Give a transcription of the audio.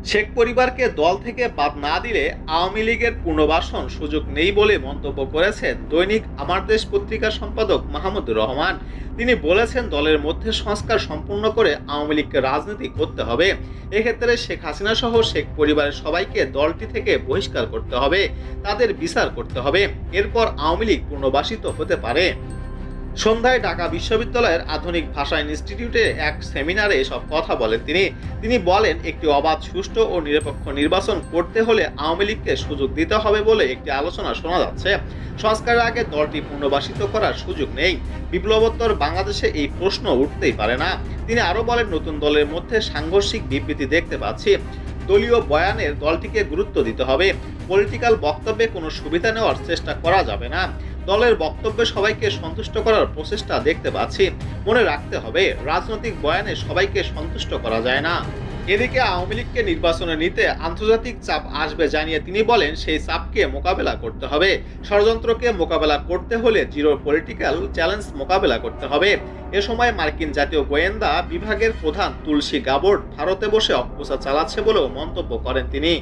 শেখ পরিবারকে দল থেকে বাদ না দিলে আওয়ামী লীগের পুনর্বাসন সুযোগ নেই বলে মন্তব্য করেছেন দৈনিক আমার দেশ পত্রিকার সম্পাদক মাহমুদুর রহমান। তিনি বলেছেন, দলের মধ্যে সংস্কার সম্পূর্ণ করে আওয়ামী লীগকে রাজনীতি করতে হবে। এক্ষেত্রে শেখ হাসিনা সহ শেখ পরিবারের সবাইকে দলটি থেকে বহিষ্কার করতে হবে, তাদের বিচার করতে হবে। এরপর আওয়ামী লীগ পুনর্বাসিত হতে পারে। সন্ধ্যায় ঢাকা বিশ্ববিদ্যালয়ের আধুনিক ভাষা ইনস্টিটিউটে এক সেমিনারে এসব কথা বলেন তিনি বলেন, একটি অবাধ, সুষ্ঠু ও নিরপেক্ষ নির্বাচন করতে হলে আওয়ামী লীগকে সুযোগ দিতে হবে বলে একটি আলোচনা শোনা যাচ্ছে। সংস্কারের আগে দলটি পুনর্বাসিত করার সুযোগ নেই। বিপ্লবোত্তর বাংলাদেশে এই প্রশ্ন উঠতেই পারে না। তিনি আরো বলেন, নতুন দলের মধ্যে সাংঘর্ষিক বিবৃতি দেখতে পাচ্ছি। দলীয় বয়ানের দলটিকে গুরুত্ব দিতে হবে। পলিটিক্যাল বক্তব্যে কোনো সুবিধা নেওয়ার চেষ্টা করা যাবে না। দলের বক্তব্যে সবাইকে সন্তুষ্ট করার প্রচেষ্টা দেখতে পাচ্ছি। মনে রাখতে হবে, রাজনৈতিক বয়ানে সবাইকে সন্তুষ্ট করা যায় না। এদিকে আওয়ামী লীগকে নির্বাচনে নিতে আন্তর্জাতিক চাপ আসবে জানিয়ে তিনি বলেন, সেই চাপকে মোকাবেলা করতে হবে। ষড়যন্ত্রকে মোকাবেলা করতে হলে জিরো পলিটিক্যাল চ্যালেঞ্জ মোকাবেলা করতে হবে। এ সময় মার্কিন জাতীয় গোয়েন্দা বিভাগের প্রধান তুলসী গাবোর্ড ভারতে বসে অপপ্রচার চালাচ্ছে বলেও মন্তব্য করেন তিনি।